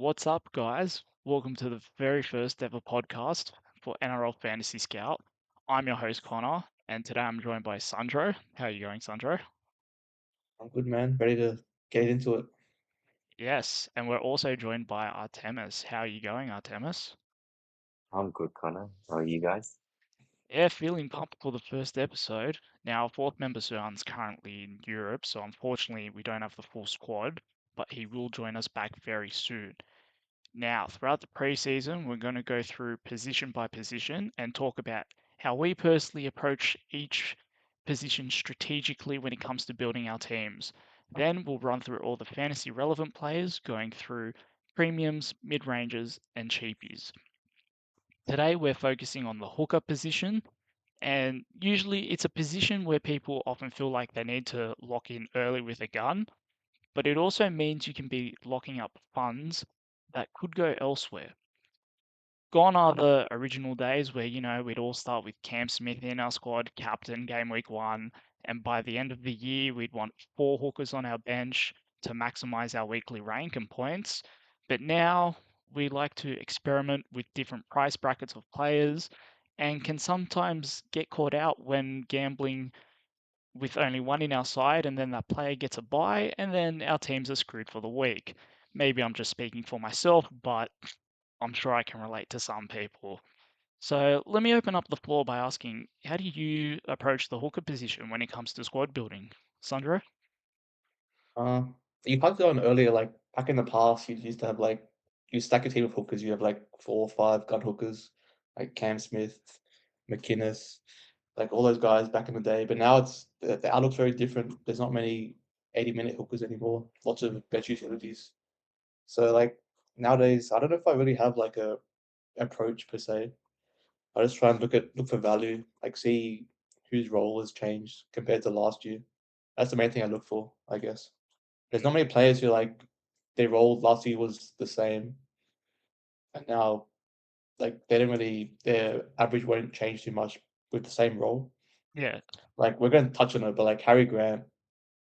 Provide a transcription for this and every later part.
What's up, guys? Welcome to the very first ever podcast for NRL Fantasy Scout. I'm your host, Connor, and today I'm joined by Sandro. How are you going, Sandro? I'm good, man. Ready to get into it. Yes, and we're also joined by Artemis. How are you going, Artemis? I'm good, Connor. How are you guys? Yeah, feeling pumped for the first episode. Now, our fourth member, Suan's currently in Europe, so unfortunately we don't have the full squad, but he will join us back very soon. Now, throughout the preseason, we're going to go through position by position and talk about how we personally approach each position strategically when it comes to building our teams. Then we'll run through all the fantasy relevant players, going through premiums, mid ranges, and cheapies. Today, we're focusing on the hooker position, and usually it's a position where people often feel like they need to lock in early with a gun, but it also means you can be locking up funds that could go elsewhere. Gone are the original days where, we'd all start with Cam Smith in our squad, captain game week one, and by the end of the year, we'd want four hookers on our bench to maximize our weekly rank and points. But now we like to experiment with different price brackets of players and can sometimes get caught out when gambling with only one in our side, and then that player gets a buy, and then our teams are screwed for the week. Maybe I'm just speaking for myself, but I'm sure I can relate to some people. So let me open up the floor by asking, how do you approach the hooker position when it comes to squad building? Sandro? Uh, you touched on earlier, like back in the past, you used to have like you stack your team of hookers. You have like 4 or 5 gun hookers, like Cam Smith, McInnes, like all those guys back in the day. But now the outlook's very different. There's not many 80-minute hookers anymore. Lots of bench utilities. So like nowadays, I don't know if I really have like a approach per se. I just try and look for value, like see whose role has changed compared to last year. That's the main thing I look for, I guess. There's not many players who like their role last year was the same, and now like they don't really their average won't change too much with the same role. Yeah, Like we're going to touch on it, but like Harry Grant,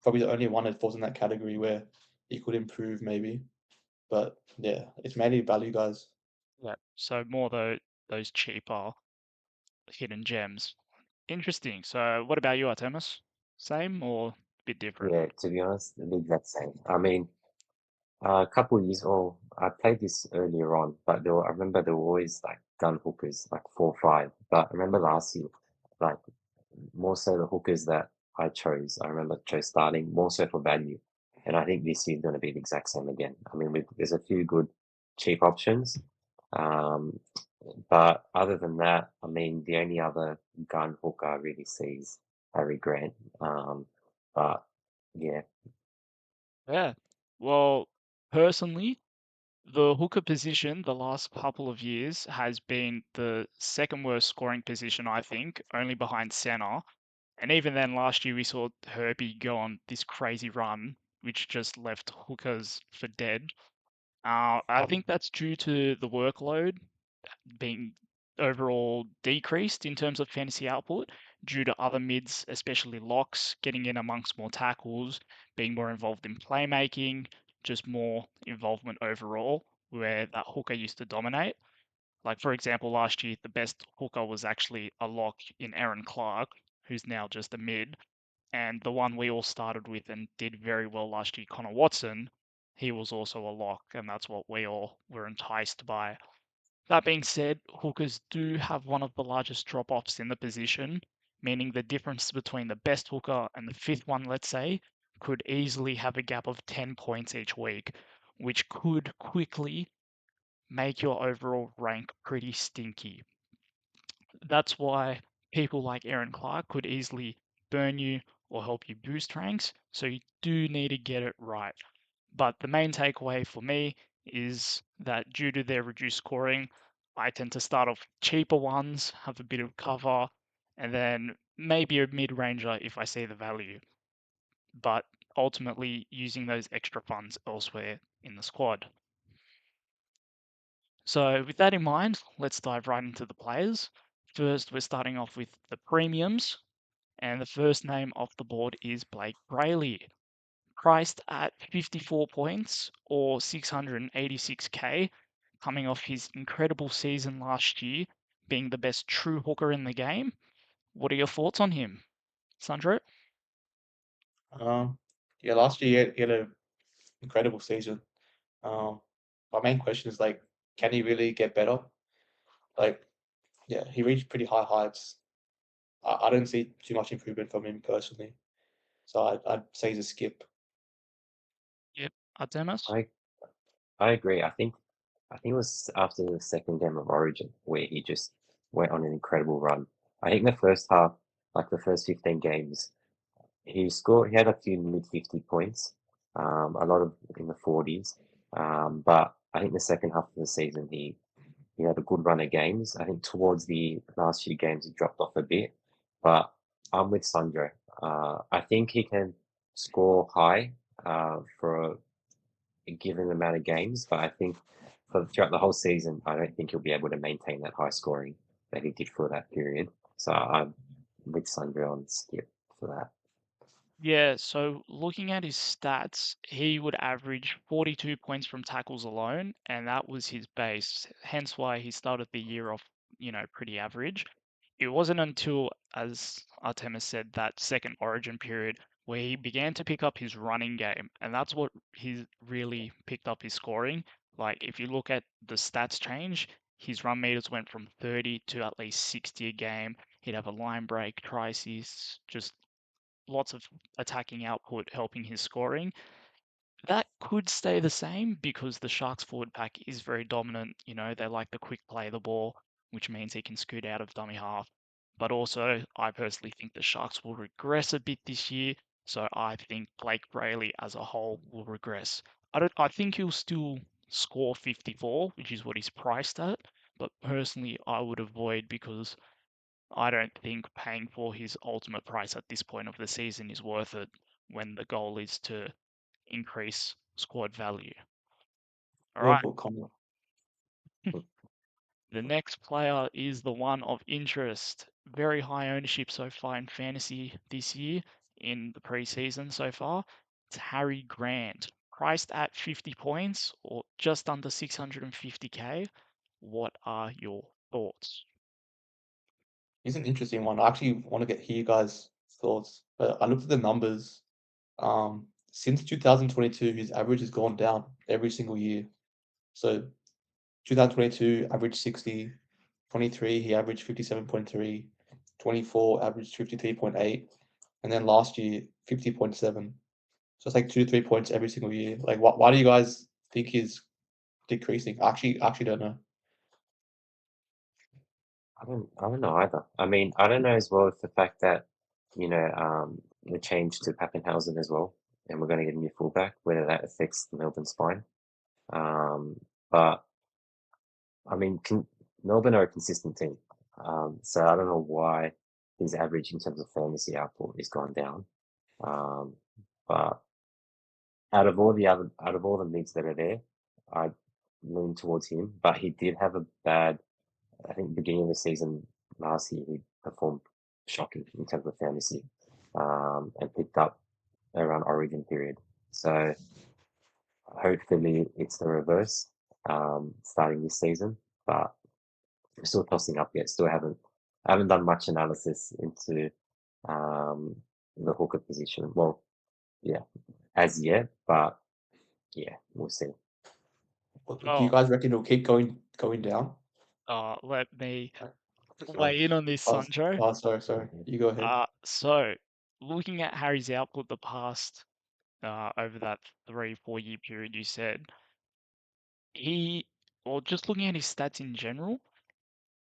probably the only one that falls in that category where he could improve maybe. But yeah, it's mainly value guys. yeah. So more those cheaper hidden gems. Interesting. So what about you, Artemis? Same or a bit different? Yeah, to be honest, the exact same. A couple of years old, I played this earlier on, but I remember there were always like gun hookers, like 4 or 5. But I remember last year, like more so the hookers that I chose, I remember chose starting more so for value. And I think this year's going to be the exact same again. There's a few good cheap options. Um, but other than that, the only other gun hooker I really see is Harry Grant. But yeah, Yeah. Well, personally, the hooker position the last couple of years has been the second worst scoring position, I think, only behind center. And even then, last year we saw Herbie go on this crazy run, which just left hookers for dead. I think that's due to the workload being overall decreased in terms of fantasy output due to other mids, especially locks, getting in amongst more tackles, being more involved in playmaking, just more involvement overall, where that hooker used to dominate. Like, for example, last year, the best hooker was actually a lock in Aaron Clark, who's now just a mid. And the one we all started with and did very well last year, Connor Watson, he was also a lock, and that's what we all were enticed by. That being said, hookers do have one of the largest drop offs in the position, meaning the difference between the best hooker and the fifth one, let's say, could easily have a gap of 10 points each week, which could quickly make your overall rank pretty stinky. That's why people like Aaron Clark could easily burn you or help you boost ranks, so you do need to get it right. But the main takeaway for me is that due to their reduced scoring, I tend to start off cheaper ones, have a bit of cover, and then maybe a mid-ranger if I see the value. But ultimately using those extra funds elsewhere in the squad. So with that in mind, let's dive right into the players. First, we're starting off with the premiums, and the first name off the board is Blake Brayley. priced at 54 points or 686k, coming off his incredible season last year, being the best true hooker in the game. What are your thoughts on him, Sandro? Yeah, last year he had an incredible season. My main question is like, can he really get better? Like, yeah, he reached pretty high heights. I don't see too much improvement from him personally, so I'd say he's a skip. Yep, Artemis? I I agree. I think it was after the second game of Origin where he just went on an incredible run. I think the first half, like the first 15 games, he had a few mid 50 points, a lot of in the 40s. But I think the second half of the season he had a good run of games. I think towards the last few games he dropped off a bit, but I'm with Sandro. I think he can score high for a given amount of games, but I think throughout the whole season, I don't think he'll be able to maintain that high scoring that he did for that period. So I'm with Sandro on skip for that. Yeah, so looking at his stats, he would average 42 points from tackles alone, and that was his base. Hence why he started the year off, pretty average. It wasn't until, as Artemis said, that second Origin period where he began to pick up his running game, and that's what he really picked up his scoring. Like, if you look at the stats change, his run meters went from 30 to at least 60 a game. He'd have a line break, try assists, just lots of attacking output helping his scoring. That could stay the same because the Sharks forward pack is very dominant. They like the quick play the ball, which means he can scoot out of dummy half. But also, I personally think the Sharks will regress a bit this year. So I think Blake Brayley as a whole will regress. I think he'll still score 54, which is what he's priced at. But personally, I would avoid because I don't think paying for his ultimate price at this point of the season is worth it when the goal is to increase squad value. All Well right, put, Connor. the next player is the one of interest. Very high ownership so far in fantasy this year in the preseason so far. It's Harry Grant, priced at 50 points or just under 650k. What are your thoughts? He's an interesting one. I actually want to hear you guys' thoughts. But I looked at the numbers. Since 2022, his average has gone down every single year. So 2022 averaged 60, 23 he averaged 57.3, 24 averaged 53.8, and then last year 50.7. So it's like 2 to 3 points every single year. Like, why do you guys think he's decreasing? Actually don't know. I don't know either. I mean, I don't know as well if the fact that, the change to Pappenhausen as well, and we're going to get a new fullback, whether that affects the Melbourne spine. But I mean, Melbourne are a consistent team. So I don't know why his average in terms of fantasy output has gone down. Um, but out of all the mids that are there, I lean towards him. But he did have a bad, I think, beginning of the season last year. He performed shocking in terms of fantasy, and picked up around Origin period. So hopefully it's the reverse, starting this season. But I'm still tossing up yet. I haven't done much analysis into um, the hooker position. Well, yeah, as yet, but yeah, we'll see. Do you Oh, guys reckon it'll keep going down? let me Sure. weigh in on this, Oh, Sancho. sorry. You go ahead. So looking at Harry's output the past over that 3-4 year period you said, he well just looking at his stats in general,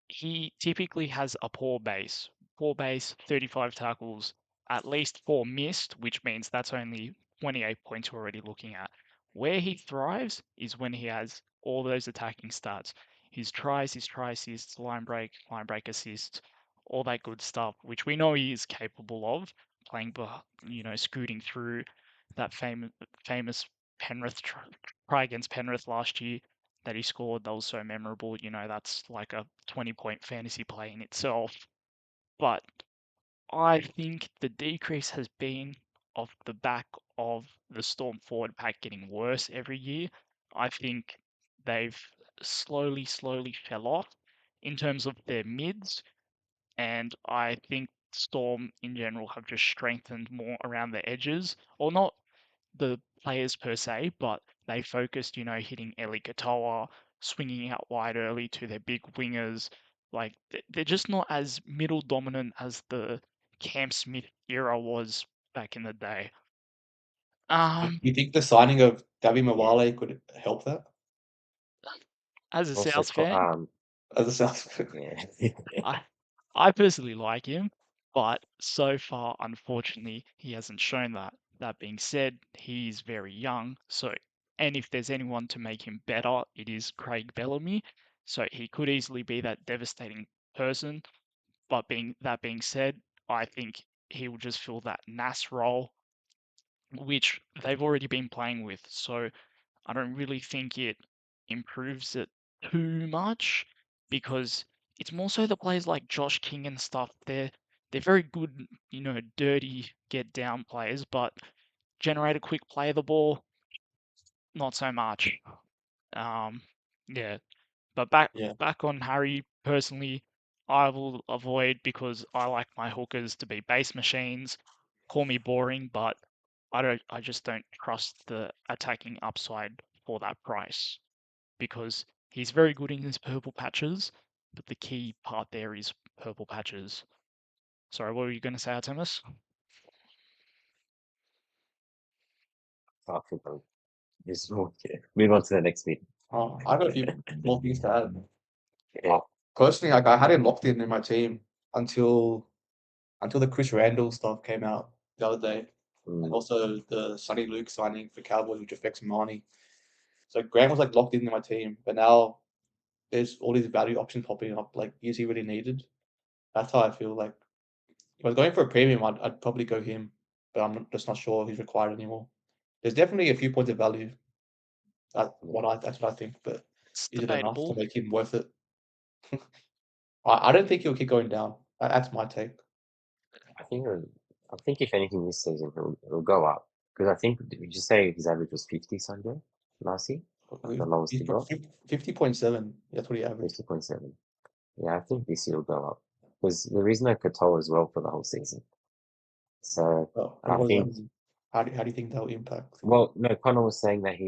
he typically has a poor base. Poor base, 35 tackles, at least 4 missed, which means that's only 28 points we're already looking at. Where he thrives is when he has all those attacking stats. His try assists, line break assists, all that good stuff, which we know he is capable of playing, scooting through that famous Penrith try against Penrith last year that he scored that was so memorable. That's like a 20-point fantasy play in itself. But I think the decrease has been off the back of the Storm forward pack getting worse every year. I think they've slowly fell off in terms of their mids, and I think Storm in general have just strengthened more around the edges, or not the players per se, but they focused, hitting Eli Katoa, swinging out wide early to their big wingers. Like they're just not as middle dominant as the Cam Smith era was back in the day. You think the signing of Davi Yeah. Mawale could help that? As a Also, South fan, As a South yeah. I personally like him, but so far, unfortunately, he hasn't shown that. That being said, he's very young, and if there's anyone to make him better, it is Craig Bellamy. So he could easily be that devastating person. But being said, I think he will just fill that Nas role, which they've already been playing with. So I don't really think it improves it too much because it's more so the players like Josh King and stuff. They're very good, dirty get down players, but generate a quick play of the ball, not so much. Um, yeah, but Yeah. back on Harry personally, I will avoid because I like my hookers to be base machines. Call me boring, but I just don't trust the attacking upside for that price because he's very good in his purple patches, but the key part there is purple patches. Sorry, what were you going to say, Artemis? I think just move on to the next bit. I got a few more things to add. Yeah. Personally, like I had him locked in my team until the Chris Randall stuff came out the other day, and also the Sonny Luke signing for Cowboys, which affects Mahoney. So Grant was like locked in my team, but now there's all these value options popping up. Like, is he really needed? That's how I feel. Like, if I was going for a premium, I'd probably go him, but just not sure he's required anymore. There's definitely a few points of value. That's what I think, but It's is it enough to debatable. make him worth it? I don't think he'll keep going down. That's my take. I think if anything this season it'll go up because I think did you say his average was 50 Sunday last year, the lowest he got 50.7. That's what he averaged. 50.7. Yeah, I think this year will go up because there is no Katoa as well for the whole season. So Oh, I think how do you think that will impact? well, no, Connor was saying that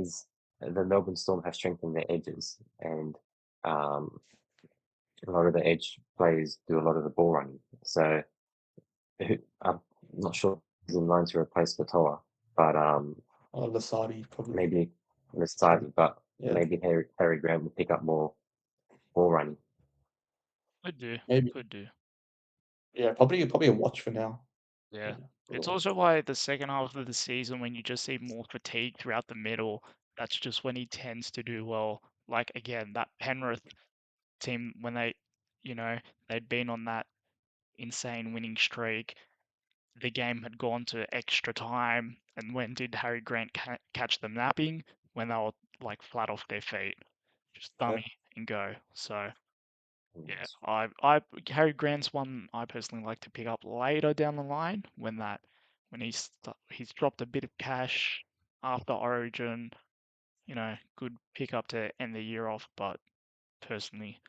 the Melbourne Storm have strengthened their edges and a lot of the edge players do a lot of the ball running. So I'm not sure he's in line to replace Katoa, but Lasardi probably. maybe Lasardi, but Yeah. maybe Harry Grant will pick up more ball running. Could do. Maybe. Could do. Yeah, probably a watch for now. Yeah. It's also why the second half of the season, when you just see more fatigue throughout the middle, that's just when he tends to do well. Like, again, that Penrith team, when they'd been on that insane winning streak, the game had gone to extra time. And when did Harry Grant catch them napping? When they were like flat off their feet, just dummy and go. So, yeah, Harry Grant's one I personally like to pick up later down the line when he's dropped a bit of cash after Origin, good pickup to end the year off, but personally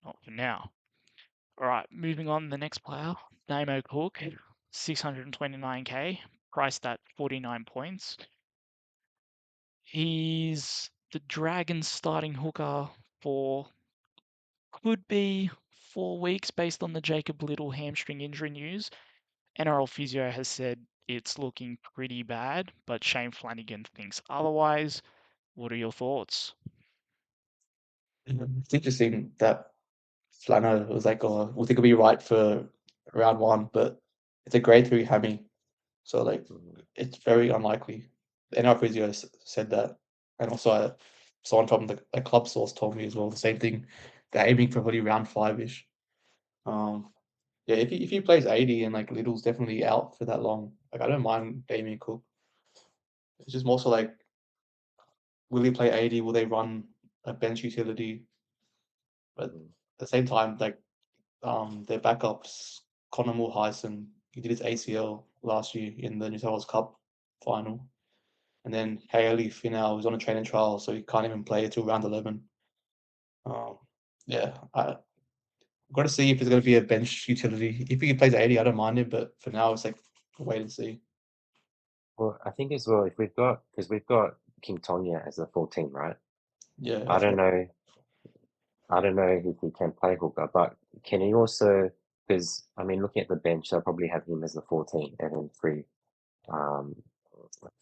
not for now. All right, moving on. The next player, Damo Cook, 629k, priced at 49 points. He's the Dragons starting hooker for could be 4 weeks based on the Jacob Little hamstring injury news. NRL Physio has said it's looking pretty bad, but Shane Flanagan thinks otherwise. What are your thoughts? It's interesting that Flano was like, oh, we think it'll be right for round one, but it's a grade 3 hammy. So, like, it's very unlikely. The NRL physio said that. And also, someone from the club source told me as well the same thing. They're aiming for probably round 5-ish. Yeah, if he plays 80 and like Little's definitely out for that long, like I don't mind Damien Cook. It's just more so like, will he play 80? Will they run a bench utility? But at the same time, like their backups, Connor Moore Hyson, he did his ACL last year in the New South Wales Cup. final. And then Haley Finau is on a training trial, so he can't even play until round 11. Yeah, I've got to see if there's going to be a bench utility. If he plays 80, I don't mind it, but for now, it's like wait and see. Well, I think as well, if because we've got King Tonya as a 14, right? Yeah, I don't know. I don't know if he can play hooker, but can he also? Because I mean, looking at the bench, they'll probably have him as the 14 and then three um,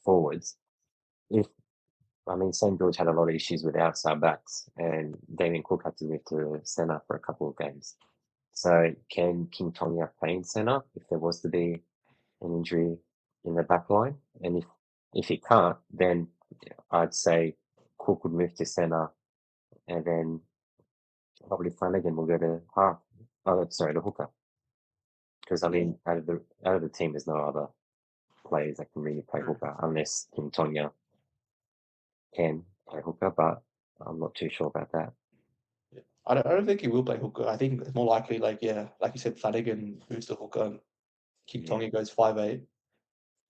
forwards. If I mean, St George had a lot of issues with outside backs, and Damien Cook had to move to centre for a couple of games. So can King Tonya play in centre if there was to be an injury in the back line? And if he can't, then I'd say Cook would move to centre, and then probably Flanagan will go to half. Oh, sorry, the hooker. Because I Yeah. mean, out of the team, there's no other players that can really play hooker unless King Tonya can play hooker, but I'm not too sure about that. I don't think he will play hooker. I think it's more likely, like you said, Flanagan moves to hooker and King Yeah. Tonga goes 5'8".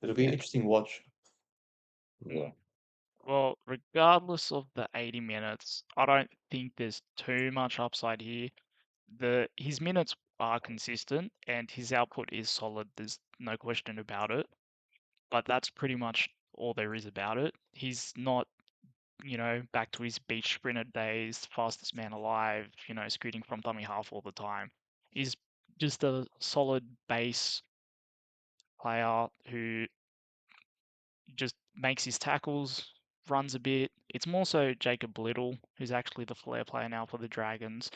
It'll be an Yeah. interesting watch. Yeah. Well, regardless of the 80 minutes, I don't think there's too much upside here. His minutes are consistent and his output is solid. There's no question about it. But that's pretty much all there is about it. He's not, back to his beach sprinter days, fastest man alive, scooting from dummy half all the time. He's just a solid base player who just makes his tackles, runs a bit. It's more so Jacob Little, who's actually the flair player now for the Dragons.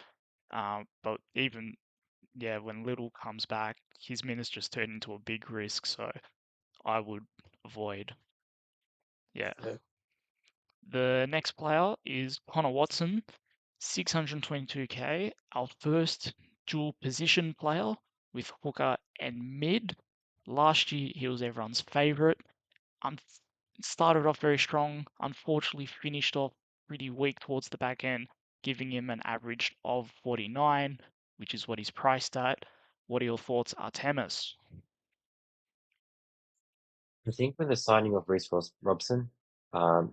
But even, yeah, when Little comes back, his minutes just turn into a big risk. So I would avoid. Yeah. Yeah. The next player is Connor Watson, 622k, our first dual position player with hooker and mid. Last year, he was everyone's favourite. Started off very strong, unfortunately finished off pretty weak towards the back end, giving him an average of 49, which is what he's priced at. What are your thoughts, Artemis? I think with the signing of Reece Robson,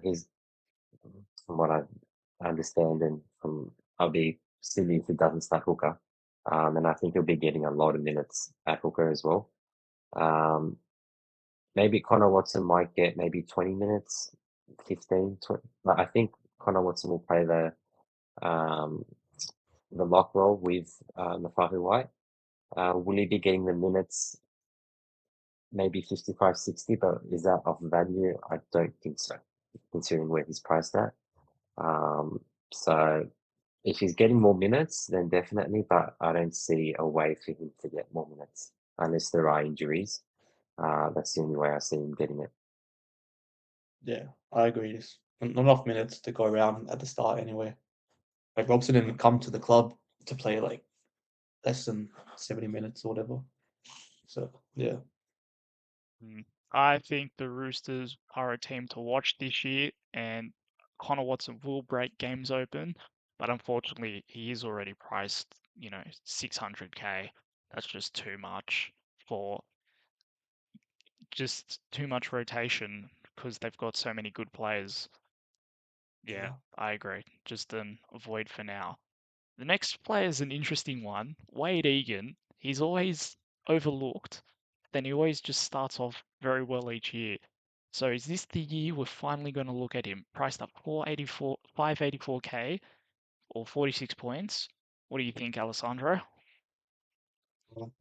he's from what I understand, and from I'll be silly if he doesn't start hooker. And I think he'll be getting a lot of minutes at hooker as well. Maybe Connor Watson might get maybe 20 minutes, 15, 20. But I think Connor Watson will play um, the lock role with Mafahu White. Will he be getting the minutes? Maybe 55, 60, but is that of value? I don't think so, considering where he's priced at. So if he's getting more minutes, then definitely, but I don't see a way for him to get more minutes unless there are injuries. That's the only way I see him getting it. Yeah, I agree. There's not enough minutes to go around at the start anyway. Like Robson didn't come to the club to play like less than 70 minutes or whatever. So yeah. I think the Roosters are a team to watch this year, and Connor Watson will break games open, but unfortunately, he is already priced, 600k. That's just too much for just too much rotation because they've got so many good players. Yeah, I agree. Just an avoid for now. The next player is an interesting one. Wade Egan. He's always overlooked. Then he always just starts off very well each year. So is this the year we're finally going to look at him? Priced up 584k or 46 points. What do you think, Alessandro?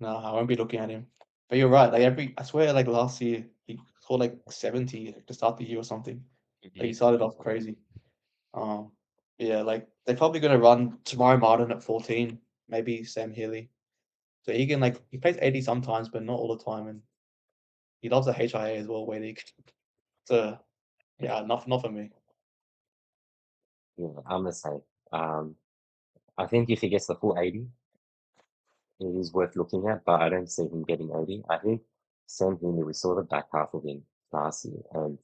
No, I won't be looking at him. But you're right. Like I swear, like last year he scored like 70 to start the year or something. Like he started off crazy. Um, yeah, like they're probably gonna run tomorrow Martin at 14, maybe Sam Healy. So Egan, like he plays 80 sometimes, but not all the time, and he loves the HIA as well, Wade Egan. So yeah, not for me. Yeah, I'm the same. I think if he gets the full 80, it is worth looking at, but I don't see him getting 80. I think Sam Heaney, we saw the back half of him last year, and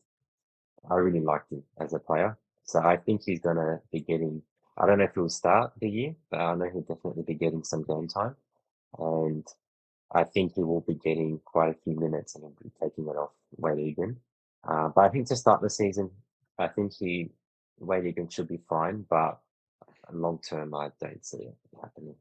I really liked him as a player. So I think he's going to be getting, I don't know if he'll start the year, but I know he'll definitely be getting some game time. And I think he will be getting quite a few minutes and he'll be taking it off Wade Egan. But I think to start the season, I think Wade Egan should be fine, but long term, I don't see it happening.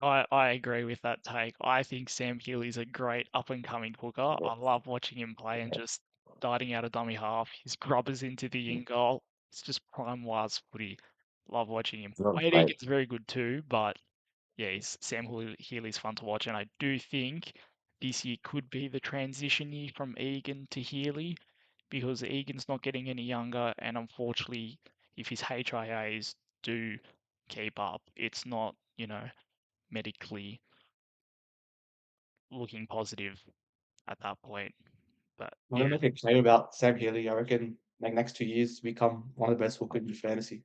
I agree with that take. I think Sam Healy's a great up and coming hooker. Yeah. I love watching him play and Yeah. just darting out a dummy half. His grubbers into the in goal. It's just prime Waz footy. Love watching him. It's not Wade great. Egan's very good too, but yeah, Sam Healy's fun to watch, and I do think this year could be the transition year from Egan to Healy because Egan's not getting any younger, and unfortunately, if his HIAs do keep up, it's not, medically looking positive at that point. But I'm yeah, gonna make a claim about Sam Healy. I reckon like next 2 years become one of the best hookers in fantasy.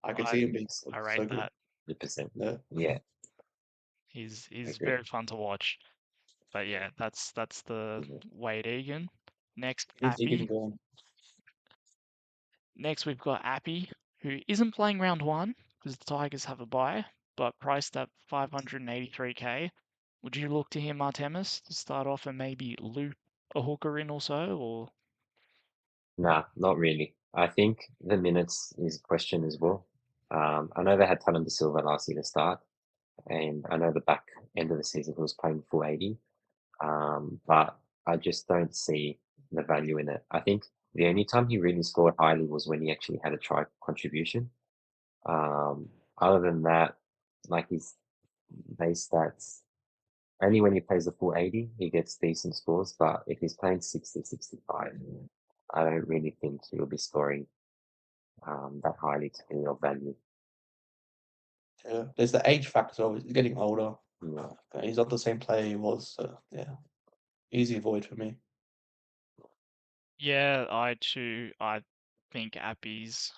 I could see I him being I rate so good. that. 100%. Yeah. Yeah, I He's agree. very fun to watch. But yeah, that's the Yeah. Wade Egan. Next, He's Egan Appy. born. Next, we've got Appy, who isn't playing round one because the Tigers have a bye, but priced at 583k. Would you look to him, Artemis, to start off and maybe loop a hooker in or so? Or Nah, not really. I think the minutes is a question as well. I know they had Tannen De Silva last year to start, and I know the back end of the season he was playing full 80. But I just don't see the value in it. I think the only time he really scored highly was when he actually had a try contribution. Other than that, like his base stats, only when he plays the full 80, he gets decent scores. But if he's playing 60, 65, I don't really think he'll be scoring that highly to be of value. Yeah. There's the age factor. Of He's getting older. Yeah. He's not the same player he was. So yeah, easy avoid for me. yeah, I think Appy's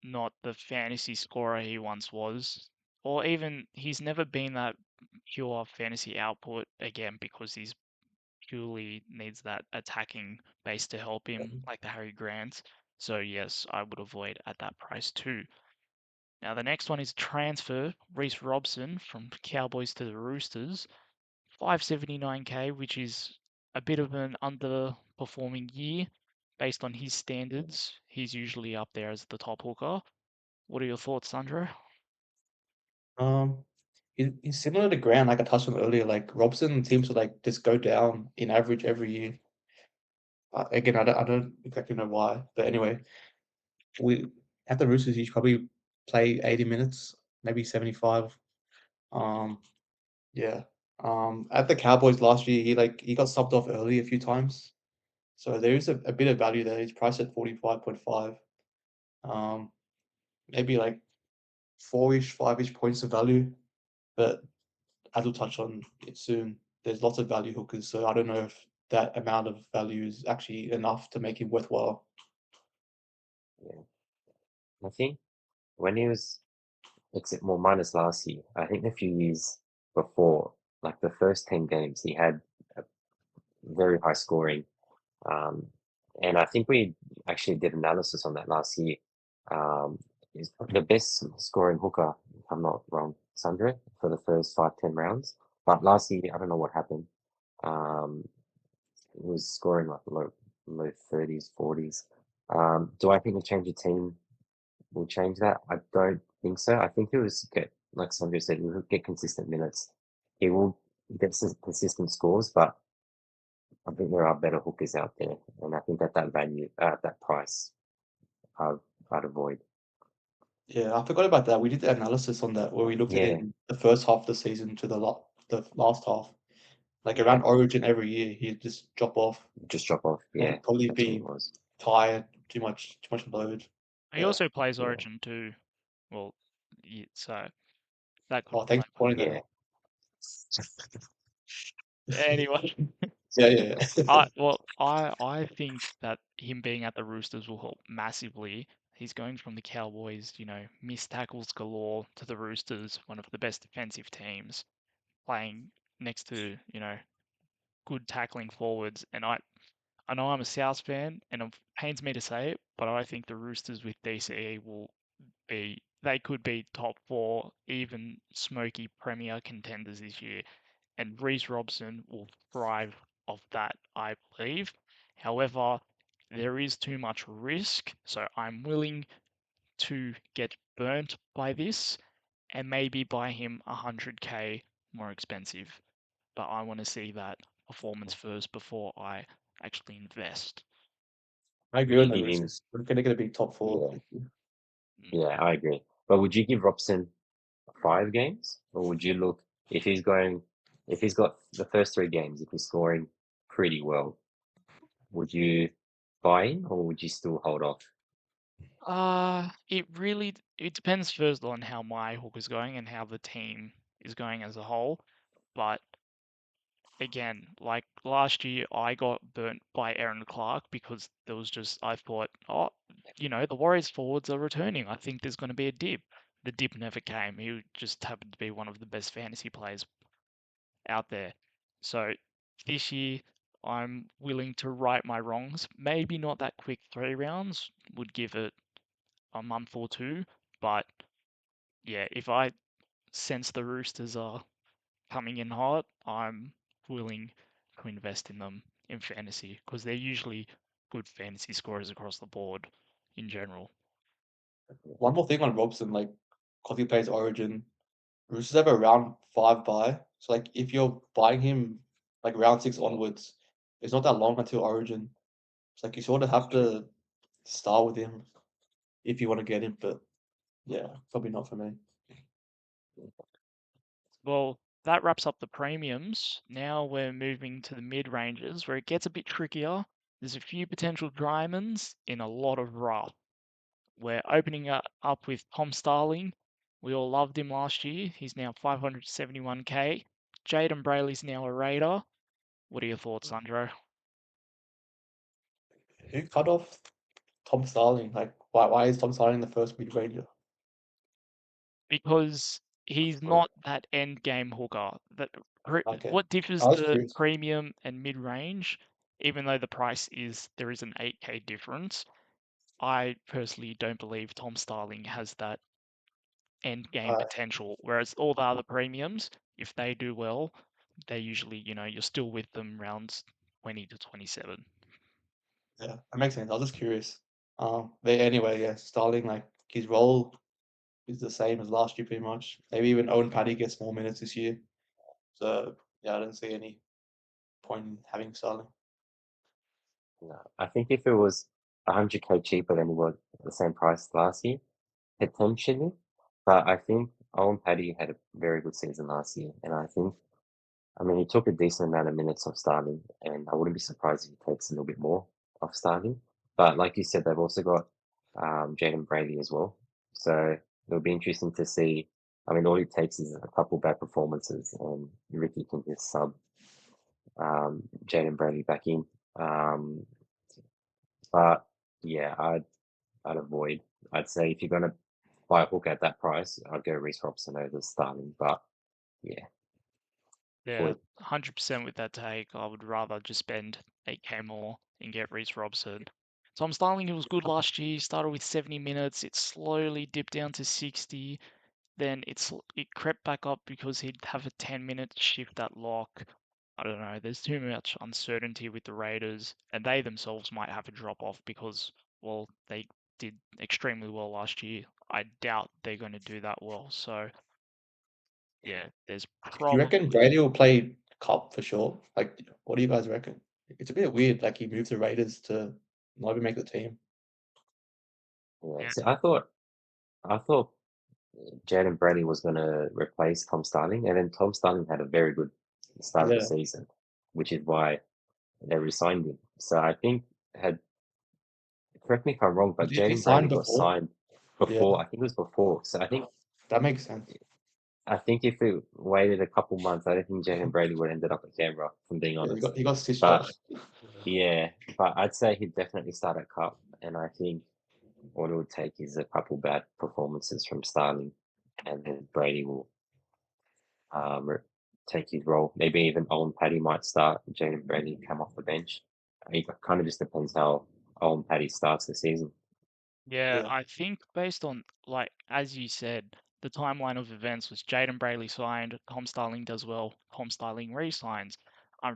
not the fantasy scorer he once was, or even he's never been that pure fantasy output again because he's purely needs that attacking base to help him, like the Harry Grants. So yes, I would avoid at that price too. Now the next one is transfer Reece Robson from Cowboys to the Roosters, 579k, which is a bit of an underperforming year based on his standards. He's usually up there as the top hooker. What are your thoughts, Sandro? Um, he's similar to Grant, like I touched on earlier. Like Robson seems to like just go down in average every year. Again, I don't exactly know why, but anyway, we at the Roosters he should probably play 80 minutes, maybe 75. Um, yeah. At the Cowboys last year, he got subbed off early a few times, so there is a bit of value there. He's priced at 45.5. Um, maybe like 4-ish, 5-ish points of value, but as we'll touch on it soon, there's lots of value hookers, so I don't know if that amount of value is actually enough to make him worthwhile. Yeah. I think when he was, except more minus last year, I think a few years before, like the first 10 games, he had a very high scoring. Um, and I think we actually did analysis on that last year. He's the best scoring hooker, if I'm not wrong, Sandra, for the first 5-10 rounds. But last year, I don't know what happened. Um, he was scoring like low 30s, 40s. Do I think the change of team will change that? I don't think so. I think he was get, like Sandra said, he will get consistent minutes. He will get consistent scores, but I think there are better hookers out there, and I think at that value, at that price, I'd, I'd avoid. Yeah, I forgot about that. We did the analysis on that where we looked at it Yeah, in the first half of the season to the last half. Like yeah, around Origin every year, he'd just drop off just drop off. Yeah, and probably that's what it be was. tired, too much load. He Yeah. also plays Yeah, Origin too. Well, so that could Oh, thanks play for pointing that yeah, out. anyway. Yeah, yeah, yeah. I think that him being at the Roosters will help massively. He's going from the Cowboys, missed tackles galore to the Roosters, one of the best defensive teams, playing next to, good tackling forwards. And I know I'm a South fan, and it pains me to say it, but I think the Roosters with DCE they could be top four, even smoky Premier contenders this year, and Reece Robson will thrive off that, I believe. However, there is too much risk, so I'm willing to get burnt by this and maybe buy him 100k more expensive. But I want to see that performance first before I actually invest. I agree Would on you the give him? risks. We're gonna get a big top four. Yeah, yeah, I agree. But would you give Robson 5 games, or would you look if he's got the first 3 games, if he's scoring pretty well, would you buy in or would you still hold off? It depends first on how my hook is going and how the team is going as a whole. But again, like last year, I got burnt by Aaron Clark because there was just I thought, oh, the Warriors forwards are returning. I think there's going to be a dip. The dip never came. He just happened to be one of the best fantasy players out there. So this year, I'm willing to right my wrongs. Maybe not that quick 3 rounds. Would give it a month or two. But yeah, if I sense the Roosters are coming in hot, I'm willing to invest in them in fantasy because they're usually good fantasy scorers across the board in general. One more thing on Robson, like, because he plays Origin, Roosters have a round 5 buy. So like, if you're buying him like round 6 onwards, it's not that long until Origin. It's like you sort of have to start with him if you want to get him, but yeah, probably not for me. Well, that wraps up the premiums. Now we're moving to the mid ranges where it gets a bit trickier. There's a few potential diamonds in a lot of rough. We're opening up with Tom Starling. We all loved him last year. He's now 571k. Jaden Brayley's now a Raider. What are your thoughts, Sandro? Who cut off Tom Starling? Like, why is Tom Starling the first mid ranger? Because he's not that end game hooker. Okay, What differs I was the curious. premium and mid range, even though the price there is an 8k difference. I personally don't believe Tom Starling has that end game Uh, potential. Whereas all the other premiums, if they do well, they usually, you're still with them rounds 20 to 27. yeah, that makes sense. I was just curious. But anyway, yeah, Starling, like, his role is the same as last year pretty much. Maybe even Owen Paddy gets more minutes this year. So yeah, I don't see any point in having Starling. No, I think if it was 100k cheaper than it was at the same price last year, potentially. But I think Owen Paddy had a very good season last year, and I mean, he took a decent amount of minutes off Starling, and I wouldn't be surprised if he takes a little bit more off Starling. But like you said, they've also got Jaden Brady as well, so it'll be interesting to see. I mean, all it takes is a couple bad performances, and Ricky can just sub Jaden Brady back in. Um, but yeah, I'd avoid. I'd say if you're gonna buy a hook at that price, I'd go Reece Robson over Starling. But yeah, Yeah, avoid. 100% with that take. I would rather just spend 8k more and get Reece Robson. Tom Starling, he was good last year. He started with 70 minutes. It slowly dipped down to 60. Then it crept back up because he'd have a 10-minute shift at lock. I don't know. There's too much uncertainty with the Raiders, and they themselves might have a drop off because, well, they did extremely well last year. I doubt they're going to do that well. So, yeah, there's Do you reckon probably. Brady will play Cup for sure? Like, what do you guys reckon? It's a bit weird. Like, he moved the Raiders to not even make the team. Yeah, Yeah, see, I thought Jaden Brady was going to replace Tom Starling, and then Tom Starling had a very good start of the Yeah, season, which is why they resigned him. So I think had correct me if I'm wrong, but he Jaden signed Brady got before. signed Yeah, before. I think it was before. So that makes sense. I think if it waited a couple months, I don't think Jaden Brady would have ended up at Canberra, if I'm being Yeah, honest. he got stitched up. But yeah, but I'd say he'd definitely start at Cup, and I think what it would take is a couple bad performances from Starling, and then Brady will take his role. Maybe even Owen Paddy might start. Jaden Brady come off the bench. It kind of just depends how Owen Paddy starts the season. yeah. Yeah, I think based on like as you said, the timeline of events was Jaden Brayley signed, Tom Starling does well, Tom Starling re-signs. I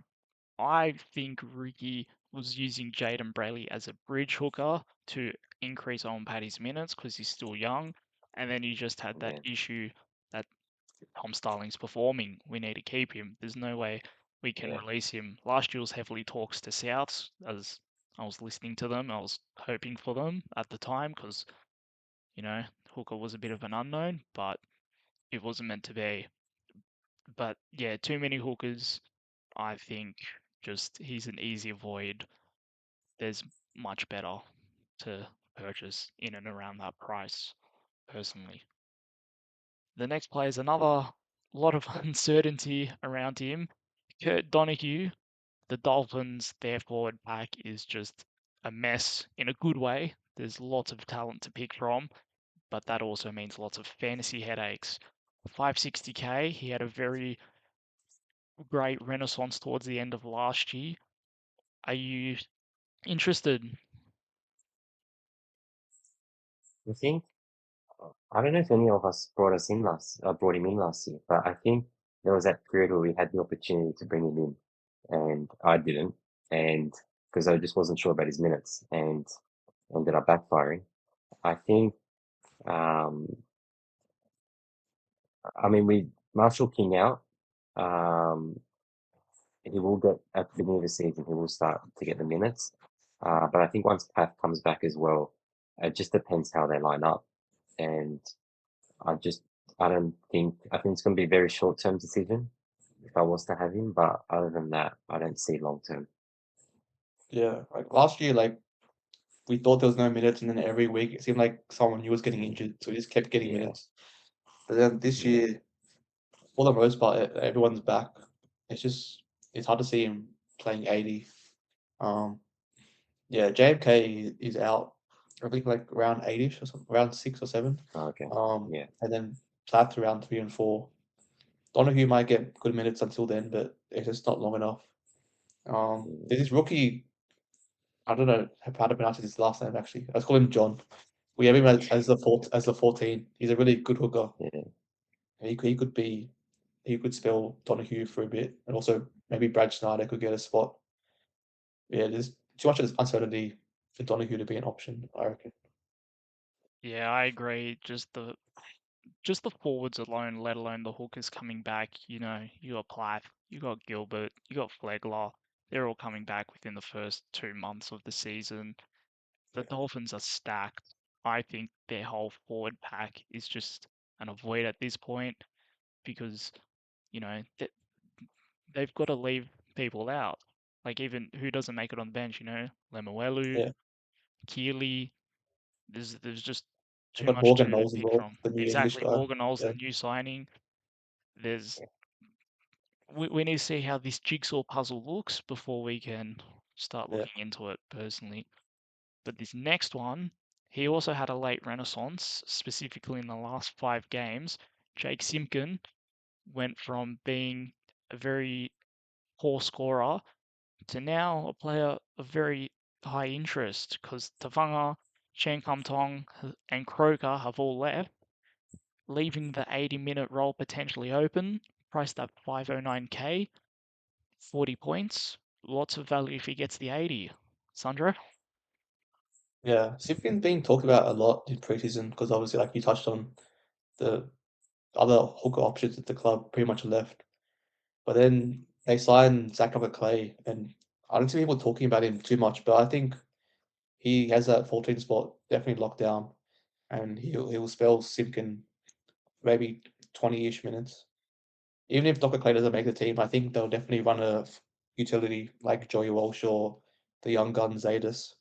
I think Ricky was using Jaden Brayley as a bridge hooker to increase Owen Paddy's minutes because he's still young. And then you just had that Yeah. issue that Tom Starling's performing. We need to keep him. There's no way we can Yeah. release him. Last year was heavily talks to Souths as I was listening to them. I was hoping for them at the time because, Hooker was a bit of an unknown, but it wasn't meant to be. But yeah, too many hookers. I think just he's an easy avoid. There's much better to purchase in and around that price, personally. The next player is another lot of uncertainty around him. Kurt Donahue, the Dolphins, their forward pack is just a mess in a good way. There's lots of talent to pick from, but that also means lots of fantasy headaches. 560k, he had a very great renaissance towards the end of last year. Are you interested? I think I don't know if any of us brought him in last year, but I think there was that period where we had the opportunity to bring him in, and I didn't, and because I just wasn't sure about his minutes, and ended up backfiring. I think, um, I mean, we Marshall King out. Um, he will get at the beginning of the season. He will start to get the minutes, but I think once Path comes back as well, it just depends how they line up, and I just I don't think I think it's going to be a very short term decision if I was to have him, but other than that, I don't see long term. Yeah, like last year, like we thought there was no minutes, and then every week it seemed like someone new was getting injured, so we just kept getting Yeah. minutes. But then this Yeah. year, for the most part, everyone's back. It's hard to see him playing 80. Um, yeah, JMK is out. I think like around 80ish or something, around 6 or 7. Okay. Yeah. And then Platt's around 3 and 4. Donahue might get good minutes until then, but it's just not long enough. There's this rookie. I don't know how to pronounce his last name actually. Let's call him John. We have him as the 14. He's a really good hooker. Yeah. He could spell Donahue for a bit, and also maybe Brad Snyder could get a spot. Yeah, there's too much uncertainty for Donahue to be an option, I reckon. Yeah, I agree. Just the forwards alone, let alone the hookers coming back. You got Plath, you got Gilbert, you got Flegler. They're all coming back within the first 2 months of the season. The Yeah. Dolphins are stacked. I think their whole forward pack is just an avoid at this point because, they've got to leave people out. Like even who doesn't make it on the bench, Lemuelu, Yeah. Keely. There's just We've too got much Morgan to Knowles as pick well, from. the new English Exactly, guy. Morgan Knowles, Yeah. the new signing. There's we need to see how this jigsaw puzzle looks before we can start Yeah. looking into it personally. But this next one, he also had a late renaissance, specifically in the last 5 games. Jake Simkin went from being a very poor scorer to now a player of very high interest because Tafanga, Chen Kum Tong, and Croker have all left, leaving the 80-minute role potentially open, priced at 509k, 40 points. Lots of value if he gets the 80. Sandro? Yeah. Sipkin's being talked about a lot in preseason because obviously, like you touched on, the other hooker options at the club pretty much left. But then they signed Zach Clay, and I don't see people talking about him too much, but I think he has that 14 spot definitely locked down, and he'll spell Simpkin maybe 20-ish minutes. Even if Clay doesn't make the team, I think they'll definitely run a utility like Joey Walsh or the young gun Zadis.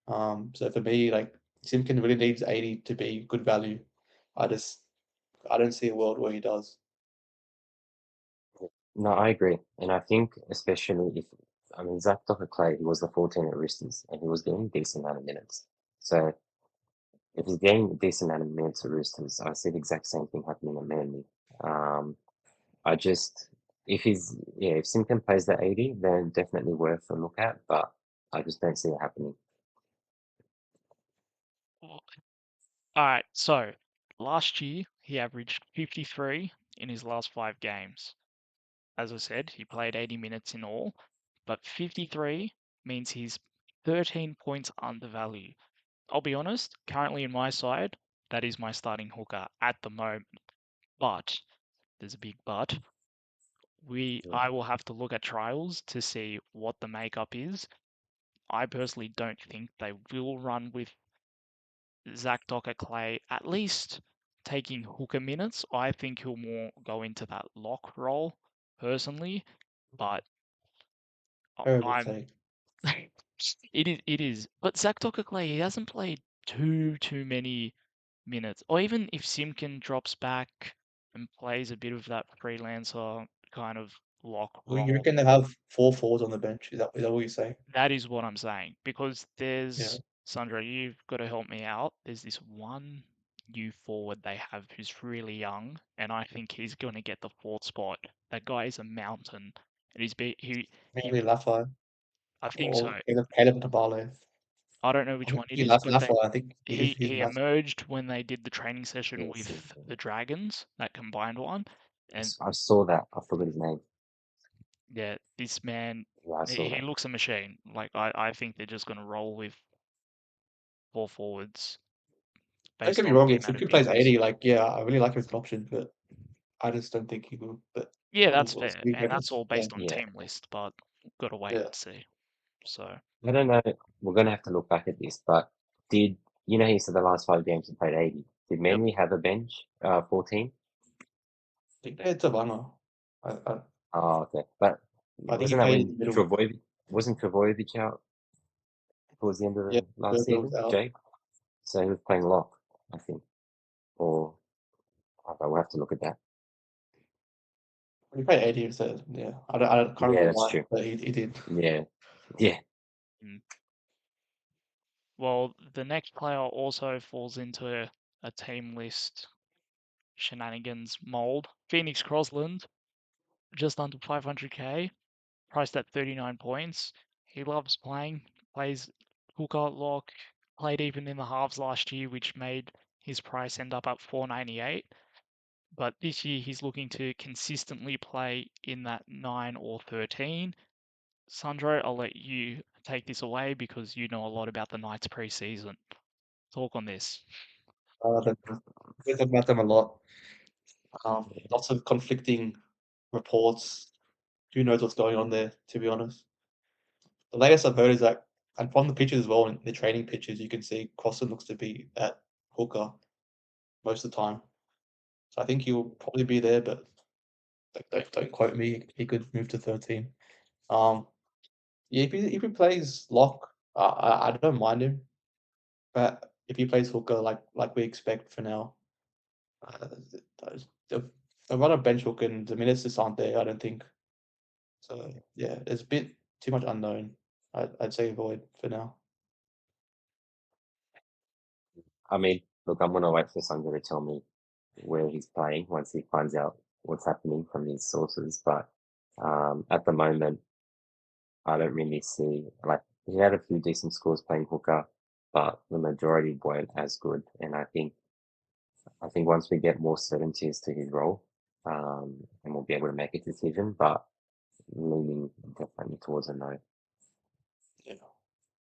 So for me, like Simpkin really needs 80 to be good value. I just I don't see a world where he does. No, I agree, and I think especially if Zach Clay, he was the 14 at Roosters, and he was getting a decent amount of minutes. So if he's getting a decent amount of minutes at Roosters, I see the exact same thing happening at Manly. Um, I just if Simpkin plays the 80, then definitely worth a look at, but I just don't see it happening. All right, so last year he averaged 53 in his last 5 games. As I said, he played 80 minutes in all, but 53 means he's 13 points undervalued. I'll be honest, currently in my side, that is my starting hooker at the moment. But there's a big but. Yeah. I will have to look at trials to see what the makeup is. I personally don't think they will run with Zach Docker Clay at least taking hooker minutes. I think he'll more go into that lock role personally, but Terrible I'm take. it is. But Zach Docker Clay, he hasn't played too many minutes. Or even if Simkin drops back and plays a bit of that freelancer kind of lock Well, you role. reckon they have 4 forwards on the bench? Is that what you're saying? That is what I'm saying. Because Yeah. there's Sandra, you've got to help me out. There's this one new forward they have who's really young, and I think he's going to get the fourth spot. That guy is a mountain, and he Maybe Lafai I think so. or Caleb Tabale. I don't know I which think one it he is, left but Lafai. I think he's he massive. emerged when they did the training session Yes, with the Dragons, that combined one, and I saw that. I forgot his name. yeah, this man, Yeah, I saw he that. looks a machine. Like I think they're just going to roll with four forwards Don't based get me on wrong, the if amount of Simkin plays injuries. 80, like, yeah, I really like him as an option, but I just don't think he will. But Yeah, we'll, that's we'll fair, see. and that's all Yeah, based on Yeah. team list, but got to wait yeah. and see. So I don't know. We're gonna have to look back at this, but did you know he said the last 5 games he played 80? Did yep, Manly have a bench 14? I think they had Savannah. I, Oh, okay. But I think he wasn't that played in the when middle. Travojevic wasn't Travojevic out towards the end of Yeah, the last Burger was season, out. Jake? So he was playing lock, I think. Or okay, we'll have to look at that. He played 80, so yeah. I can't Yeah, remember that's why, true. but he did. Yeah. Yeah. mm. Well, the next player also falls into a team list shenanigans mold. Phoenix Crossland, just under 500k, priced at 39 points. He loves playing, plays hooker, lock, played even in the halves last year, which made his price end up at 498. But this year he's looking to consistently play in that 9 or 13. Sandro, I'll let you take this away because you know a lot about the Knights preseason. Talk on this. We talk about them a lot. Lots of conflicting reports. Who knows what's going on there, to be honest. The latest I've heard is that, and from the pictures as well, in the training pictures, you can see Crossland looks to be at hooker most of the time. So I think he'll probably be there, but don't quote me. He could move to 13. Um, yeah, if he plays lock, I don't mind him. But if he plays hooker like we expect for now, they'll run a bench hook and the minutes just aren't there, I don't think. So yeah, it's a bit too much unknown. I'd say avoid for now. I mean, look, I'm gonna wait for Sandro to tell me where he's playing once he finds out what's happening from his sources. But at the moment, I don't really see like he had a few decent scores playing hooker, but the majority weren't as good. And I think once we get more certainty as to his role, and we'll be able to make a decision. But leaning definitely towards a no. Yeah.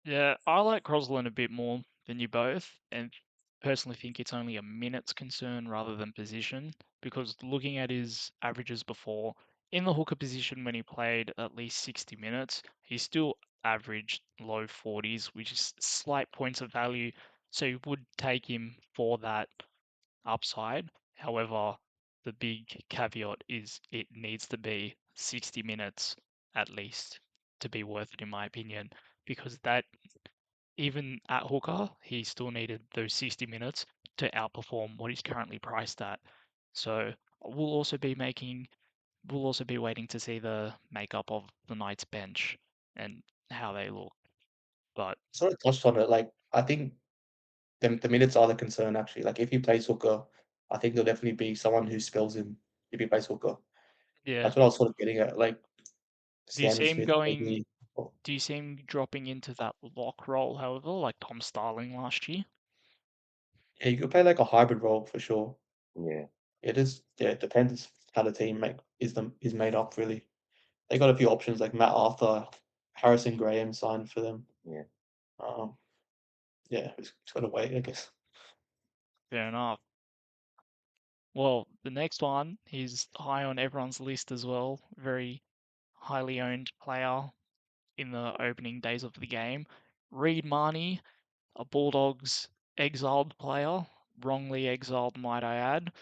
Yeah, I like Crosland a bit more than you both, and personally think it's only a minutes concern rather than position, because looking at his averages before, in the hooker position when he played at least 60 minutes, he still averaged low 40s, which is slight points of value, so you would take him for that upside. However, the big caveat is it needs to be 60 minutes at least to be worth it, in my opinion, because that even at hooker, he still needed those 60 minutes to outperform what he's currently priced at. So we'll also be waiting to see the makeup of the Knights bench and how they look. But Sort of touched on it. Like I think the minutes are the concern actually. Like if he plays hooker, I think there'll definitely be someone who spells him if he plays hooker. yeah, That's what I was sort of getting at. Like do you Sammy see him Smith going? maybe. Do you see him dropping into that lock role, however, like Tom Starling last year? Yeah, you could play like a hybrid role for sure. Yeah. It is. Yeah, it depends how the team is made up really. They got a few options like Matt Arthur Harrison Graham signed for them. Yeah. Yeah, it's got to wait, I guess. Fair enough. Well, the next one is high on everyone's list as well. Very highly owned player in the opening days of the game. Reed Mahoney, a Bulldogs exiled player, wrongly exiled, might I add.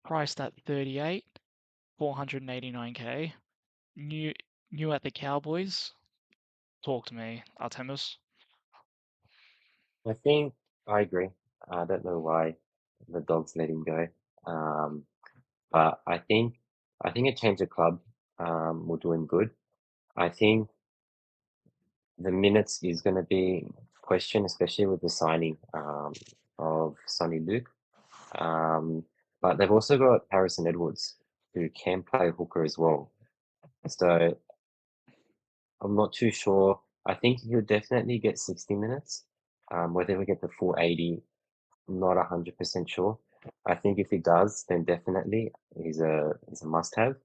Priced at 38, 489k. New at the Cowboys. Talk to me, Artemis. I think I agree. I don't know why the Dogs let him go. But I think a change of club will do him good. I think the minutes is going to be question, especially with the signing of Sonny Luke. But they've also got Harrison Edwards, who can play hooker as well. So I'm not too sure. I think he'll definitely get 60 minutes. Whether he'll get the full 80, I'm not 100% sure. I think if he does, then definitely he's a must-have.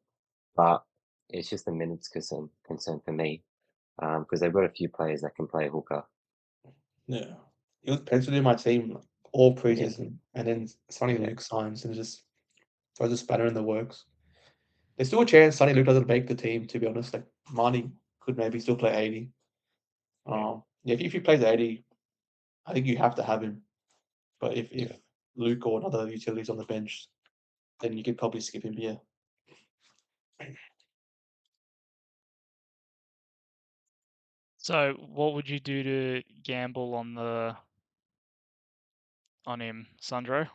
But it's just a minutes concern for me because they've got a few players that can play hooker. Yeah. He was penciled in my team all Yeah. preseason, and then Sonny Yeah. Luke signs and just throws a spanner in the works. There's still a chance Sonny Luke doesn't make the team, to be honest. Like, Marnie could maybe still play 80. Yeah, if he plays 80, I think you have to have him. But if Yeah. Luke or another utility's on the bench, then you could probably skip him, yeah. So, what would you do to gamble on him, Sandro?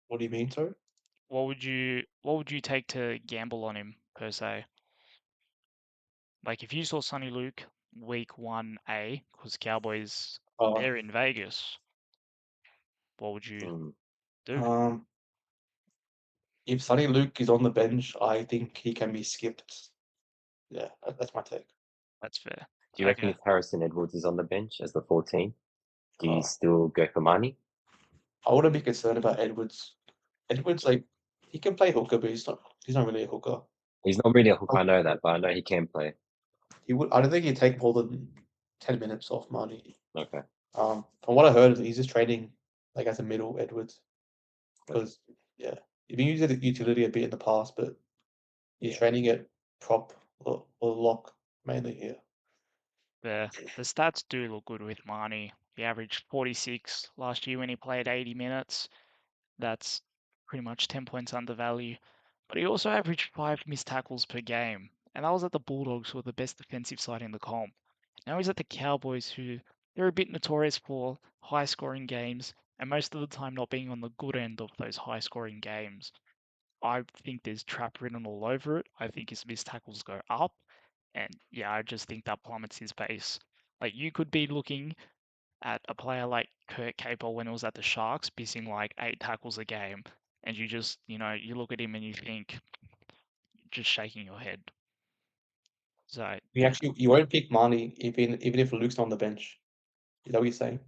What do you mean, sorry? What would you take to gamble on him per se? Like if you saw Sonny Luke week 1A, because Cowboys Oh, they're in Vegas, what would you Mm. do? If Sonny Luke is on the bench, I think he can be skipped. Yeah, that's my take. That's fair. Do you reckon Okay. if Harrison Edwards is on the bench as the 14, do you Oh, still go for money? I wouldn't be concerned about Edwards. Edwards, like, he can play hooker, but he's not really a hooker. He's not really a hooker, I know that, but I know he can play. I don't think he'd take more than 10 minutes off Marnie. Okay. From what I heard, he's just training like as a middle Edwards. Because yeah, he's been using the utility a bit in the past, but he's Yeah. training at prop or lock mainly here. The stats do look good with Mahoney. He averaged 46 last year when he played 80 minutes. That's pretty much 10 points under value. But he also averaged 5 missed tackles per game. And that was at the Bulldogs, who are the best defensive side in the comp. Now he's at the Cowboys, who they're a bit notorious for high scoring games, and most of the time not being on the good end of those high scoring games. I think there's trap written all over it. I think his missed tackles go up. And yeah, I just think that plummets his pace. Like you could be looking at a player like Kurt Capel when it was at the Sharks, missing like 8 tackles a game, and you just, you look at him and you think, just shaking your head. So You won't pick Marnie even if Luke's not on the bench. Is that what you're saying?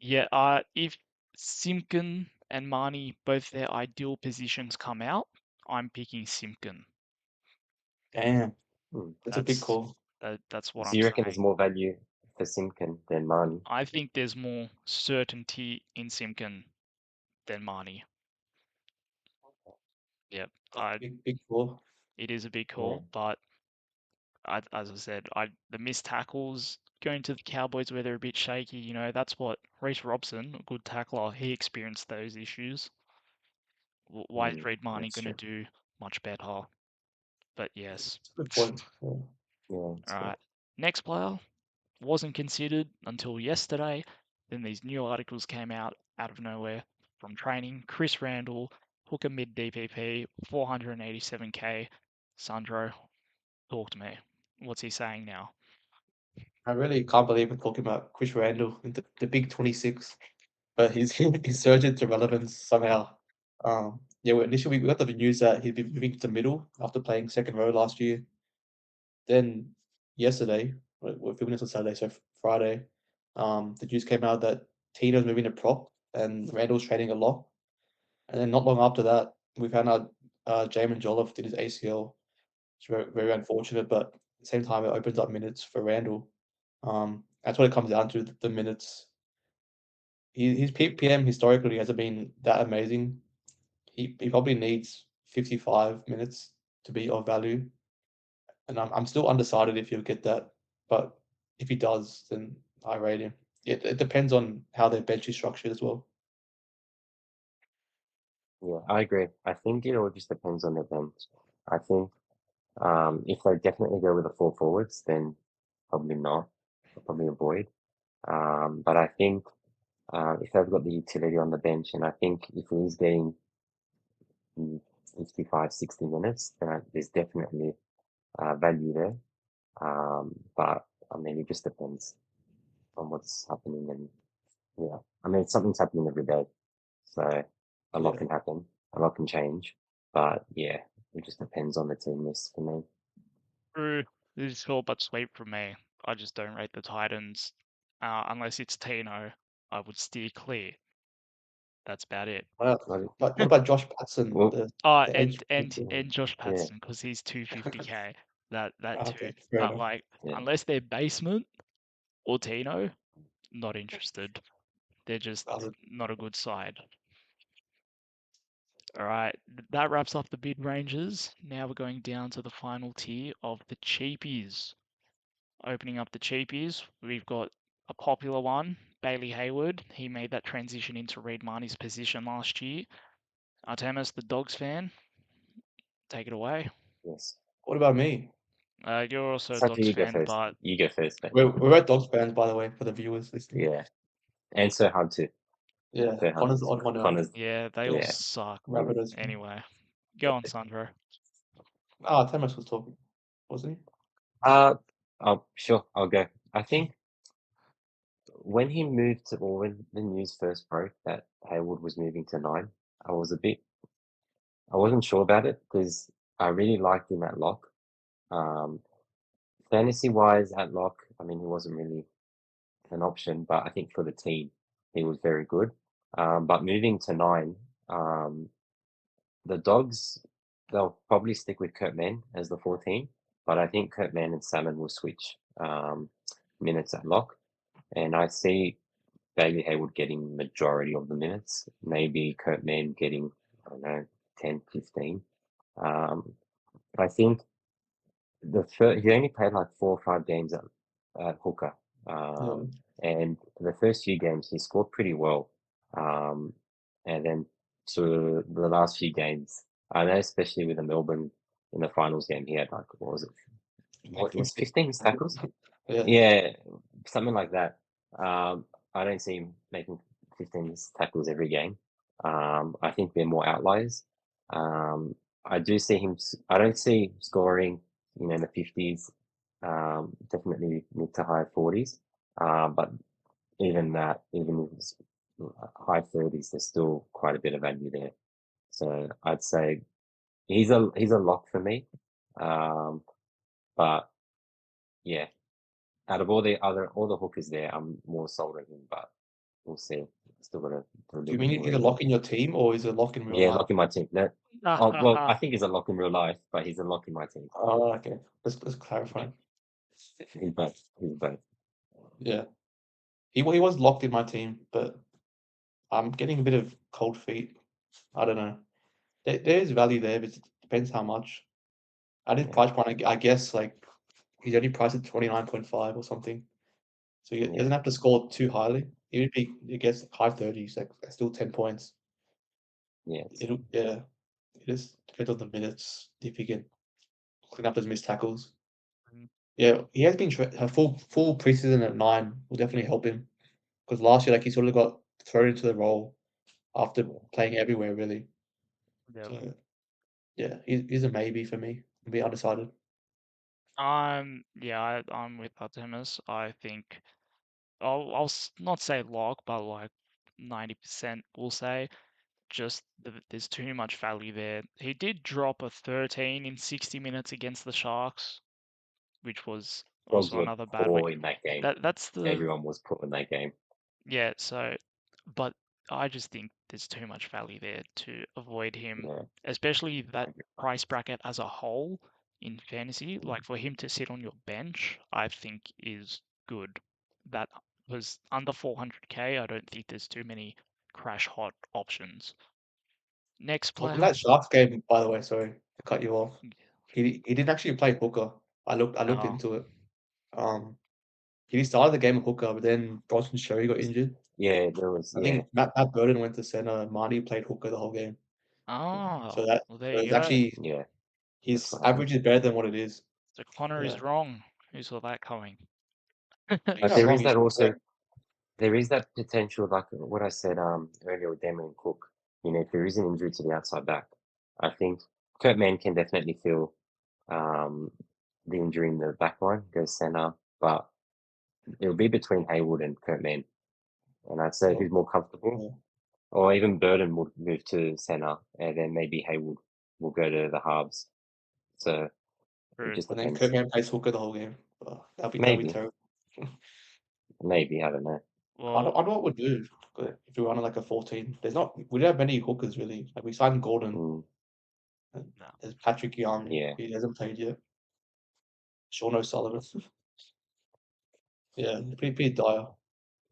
yeah, if Simkin and Mahoney both their ideal positions come out, I'm picking Simkin. Damn, Mm. that's a big That's call. that's what So I'm you reckon there's saying. more value for Simkin than Marnie? I think there's more certainty in Simkin than Mahoney. Yep, Big call. it is a big Yeah. call, but as I said, the missed tackles going to the Cowboys where they're a bit shaky. That's what Reece Robson, a good tackler, he experienced those issues. Why is Reed Mahoney That's going to true. do much better? But yes. That's a good point. Yeah. Yeah, All that's fair. right. Next player wasn't considered until yesterday. Then these new articles came out of nowhere from training. Chris Randall, hooker mid DPP, 487k. Sandro, talk to me. What's he saying now? I really can't believe we're talking about Chris Randall in the big 26, but he's he's surged into relevance somehow. Yeah, initially we got the news that he'd be moving to the middle after playing second row last year. Then yesterday, we're filming this on Saturday, so Friday, the news came out that Tino's moving to prop and Randall's training a lot. And then not long after that, we found out Jamin Jolliffe did his ACL. It's very, very unfortunate, but the same time, it opens up minutes for Randall. That's what it comes down to, the minutes. His PPM historically hasn't been that amazing. He probably needs 55 minutes to be of value, and I'm still undecided if he'll get that. But if he does, then I rate him. It depends on how their bench is structured as well. Yeah, I agree. I think it all just depends on the bench. I think if they definitely go with the four forwards, then probably not. I'll probably avoid. But I think if they've got the utility on the bench, and I think if he's getting 55, 60 minutes, then there's definitely value there. But I mean, it just depends on what's happening, and yeah, I mean, something's happening every day, so a lot Yeah. can happen, a lot can change. But yeah, it just depends on the team list for me. True. This is all but sweep from me. I just don't rate the Titans. Unless it's Tino, I would steer clear. That's about it. But Like, what about Josh Patson, well, the edge? And Josh yeah, Patson, because he's 250k. That too. Okay, fair But enough. like, yeah, unless they're basement or Tino, not interested. They're just Valid. not a good side. All right, that wraps up the mid ranges. Now we're going down to the final tier of the cheapies. Opening up the cheapies, we've got a popular one, Bailey Hayward. He made that transition into Reed Marnie's position last year. Artemis, the Dogs fan, take it away. yes. What about me? You're also a Sanjay, Dogs you go fan, first. but You go first, mate. We're at Dogs fans, by the way, for the viewers listening. Yeah, and so hard too. Yeah, So Connor's hard. the odd one out. Connor's, yeah, they all yeah, suck. Rabbitohs fan. Anyway, go on, Sandro. Temis was talking, wasn't he? oh, sure, I'll go. I think when he moved to, or when the news first broke that Hayward was moving to 9, I was a bit, I wasn't sure about it because I really liked him at lock. Um, Fantasy wise at lock, I mean, he wasn't really an option, but I think for the team, he was very good. But moving to 9, um, the Dogs, they'll probably stick with Kurt Mann as the 14, but I think Kurt Mann and Salmon will switch minutes at lock. And I see Bailey Hayward getting majority of the minutes, maybe Kurt Mann getting, I don't know, 10, 15. But I think he only played like 4 or 5 games at hooker. Yeah. And the first few games he scored pretty well. And then to the last few games, I know especially with the Melbourne in the finals game, he had like, what was it? What was 15 tackles? Yeah. Yeah, something like that. I don't see him making 15 tackles every game. I think they're more outliers. I do see him. I don't see scoring, in the 50s. Definitely mid to high 40s. But even that, even if it's high 30s, there's still quite a bit of value there. So I'd say he's a lock for me. But yeah, out of all the hookers there, I'm more sold on him, but we'll see. Still got to do a Do you little bit mean more he's a reading. lock in your team or is a lock in real Yeah, life? lock in my team. No, oh well, I think he's a lock in real life, but he's a lock in my team. Oh, okay. Let's clarify. He's both. He's both. Yeah. He was locked in my team, but I'm getting a bit of cold feet. I don't know. There's value there, but it depends how much. I didn't Yeah, price point. I guess like he's only priced at 29.5 or something. So he yeah, doesn't have to score too highly. Even if he gets high 30s, like that's still 10 points. yeah. Yeah. It just depends on the minutes if he can clean up those missed tackles. Yeah, he has been a full preseason at 9 will definitely help him because last year like he sort of got thrown into the role after playing everywhere really. Yep. So yeah, he's a maybe for me. I'll be undecided. I'm with Artemis. I think I'll not say lock, but like 90% we'll say. Just there's too much value there. He did drop a 13 in 60 minutes against the Sharks, which was Dogs also were another bad week. poor in that game. That's the Everyone was poor in that game. yeah. So, but I just think there's too much value there to avoid him, Yeah, especially I that agree. price bracket as a whole. in fantasy. Like for him to sit on your bench, I think is good. That was under 400k. I don't think there's too many crash hot options. Next In player. that Sharks game, by the way, sorry to cut you off. He didn't actually play hooker. I looked Oh, into it. Um, he started the game at hooker, but then Bronson Sherry got injured. Yeah, there was. I Yeah, think Matt Burden went to center, and Mahoney played hooker the whole game. oh, So well there so you it's go. actually yeah. That's his what happened. average is better than what it is. So Connor Yeah, is wrong. Who saw that coming? he's But not there wrong. is He's that just also. correct. There is that potential, like what I said earlier with Damien Cook. You know, if there is an injury to the outside back, I think Kurt Mann can definitely feel um, the injury in the back line, go centre, but it'll be between Haywood and Kurt Mann. And I'd say who's Oh, more comfortable, yeah. or even Burden would move to centre, and then maybe Haywood will go to the halves. So it True. just And then depends. Kirkman plays hooker the whole game. That'd be Maybe, terrible. maybe I don't know. Well, I know what we'd do if we run like a 14. We don't have many hookers really. Like we signed Gordon Mm, and no. there's Patrick Young. yeah, He hasn't played yet. Sean O'Sullivan. Yeah, pretty dire.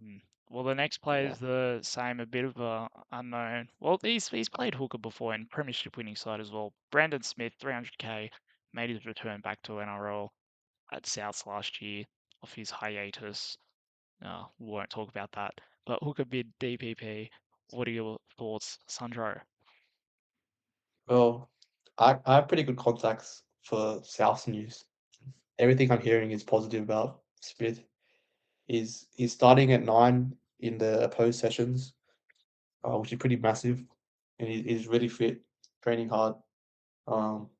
Hmm. Well, the next player yeah, is the same, a bit of a unknown. Well, he's played hooker before in Premiership winning side as well. Brandon Smith, 300k, made his return back to NRL at Souths last year off his hiatus. We won't talk about that. But hooker bid DPP. What are your thoughts, Sandro? Well, I have pretty good contacts for South News. Everything I'm hearing is positive about Smith. He's starting at 9 in the opposed sessions, which is pretty massive, and he's really fit, training hard. Um,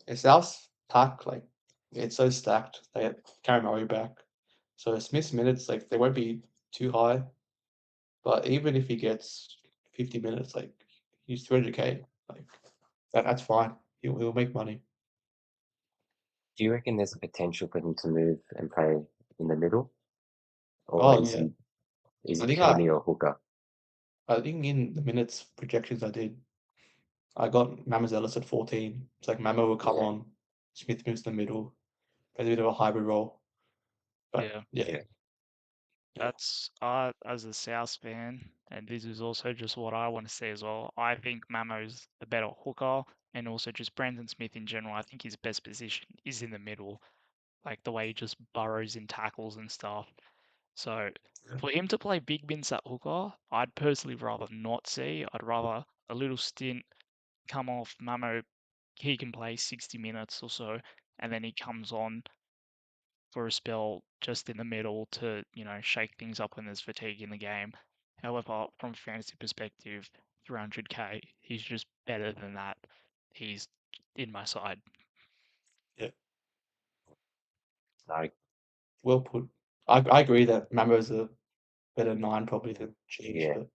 and South's pack, like, it's so stacked. They get Karen Murray back, so Smith's minutes, like, they won't be too high. But even if he gets 50 minutes, like, he's 200k, like, that's fine. He'll make money. Do you reckon there's a potential for him to move and play in the middle, or Oh is yeah, he I think I purely a hooker? I think in the minutes projections I did, I got Mama's Ellis at 14. It's like Mama will come Yeah, on, Smith moves to the middle, plays a bit of a hybrid role. But Yeah, yeah, yeah, yeah, that's as a South fan, and this is also just what I want to say as well. I think Mamo's the better hooker, and also just Brandon Smith in general. I think his best position is in the middle, like the way he just burrows in tackles and stuff. So yeah. for him to play big mints at hooker, I'd personally rather not see. I'd rather a little stint come off Mamo. He can play 60 minutes or so, and then he comes on for a spell just in the middle to, shake things up when there's fatigue in the game. However, from a fantasy perspective, 300k, he's just better than that. He's in my side. Yeah. no, Well put. I agree that Mammo's a better 9 probably than Cheese, yeah, but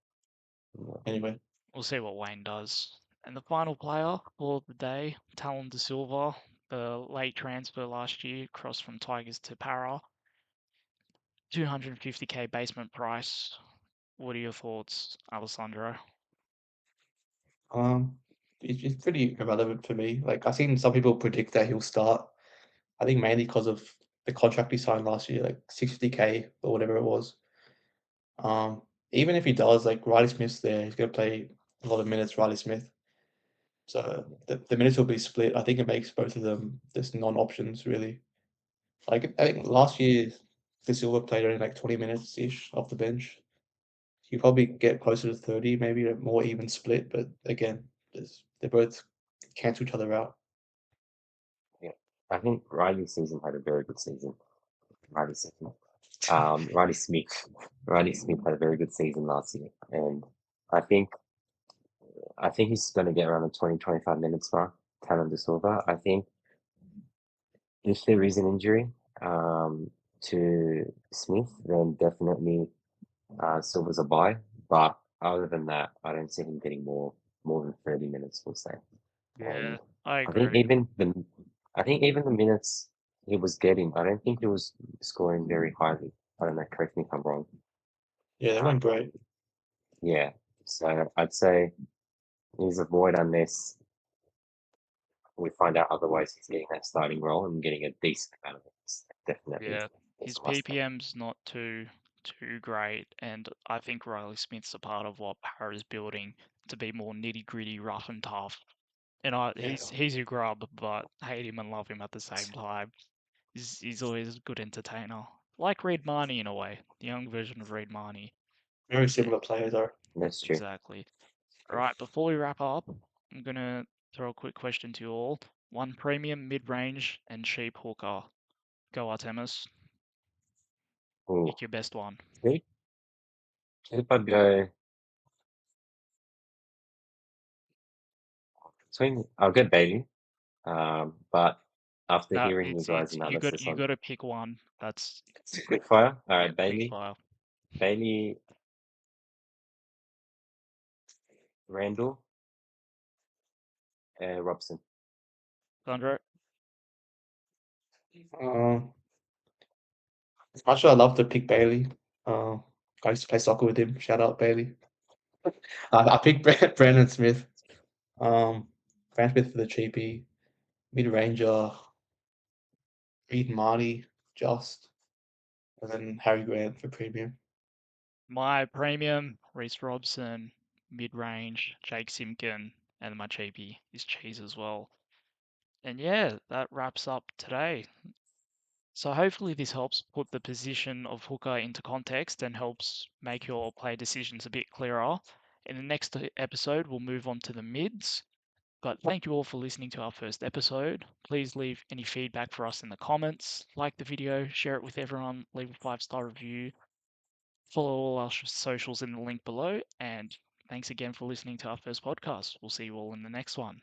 no. anyway. We'll see what Wayne does. And the final player for the day, Talon De Silva, the late transfer last year, crossed from Tigers to Para. 250k basement price. What are your thoughts, Alessandro? Um, it's pretty irrelevant for me. Like I've seen some people predict that he'll start. I think mainly because of the contract he signed last year, like 60k or whatever it was. Um, Even if he does, like Riley Smith's there, he's gonna play a lot of minutes. Riley Smith, so the minutes will be split. I think it makes both of them just non-options really. Like I think last year, De Silva played only like 20 minutes ish off the bench. You probably get closer to 30, maybe a more even split. But again, they both cancel each other out. Yeah. I think Riley's season had a very good season. Riley season. Riley Smith. Riley Smith had a very good season last year, and I think he's going to get around the 20-25 minutes mark. Talon De Silva. I think if there is an injury to Smith, then definitely Silva's a buy. But other than that, I don't see him getting more than 30 minutes. We'll say, Yeah, and I I think agree. even the I think even the minutes he was getting, I don't think he was scoring very highly. I don't know. Correct me if I'm wrong. Yeah, they went great. Yeah, so I'd say he's a void unless we find out otherwise, he's getting that starting role and getting a decent amount of it. Definitely. Yeah, It's his a must-have. PPM's not too great, and I think Riley Smith's a part of what Parra's building to be more nitty gritty, rough and tough. And Yeah. he's a grub, but hate him and love him at the same time. He's always a good entertainer, like Reed Marnie in a way, the young version of Reed Marnie. Very Yeah, similar players are. That's true. exactly. All right, before we wrap up, I'm gonna throw a quick question to you all. One premium, mid-range, and cheap hooker. Go Artemis. Ooh, Pick your best one. okay. If I go I'll get Bailey. But after That hearing you guys' analysis you on got to pick one. That's quickfire, all yeah, right, Bailey, quick fire. Randall, and Robson. Sandro, As much as I love to pick Bailey, I used to play soccer with him. Shout out Bailey. I picked Brandon Smith. Brandon Smith for the cheapie, mid ranger, Reed Marty, just, and then Harry Grant for premium. my premium, Reese Robson, mid-range, Jake Simkin, and my cheapie is Cheese as well. And yeah, that wraps up today. So hopefully this helps put the position of hooker into context and helps make your play decisions a bit clearer. In the next episode, we'll move on to the mids. But thank you all for listening to our first episode. Please leave any feedback for us in the comments, like the video, share it with everyone, leave a 5-star review, follow all our socials in the link below, and thanks again for listening to our first podcast. We'll see you all in the next one.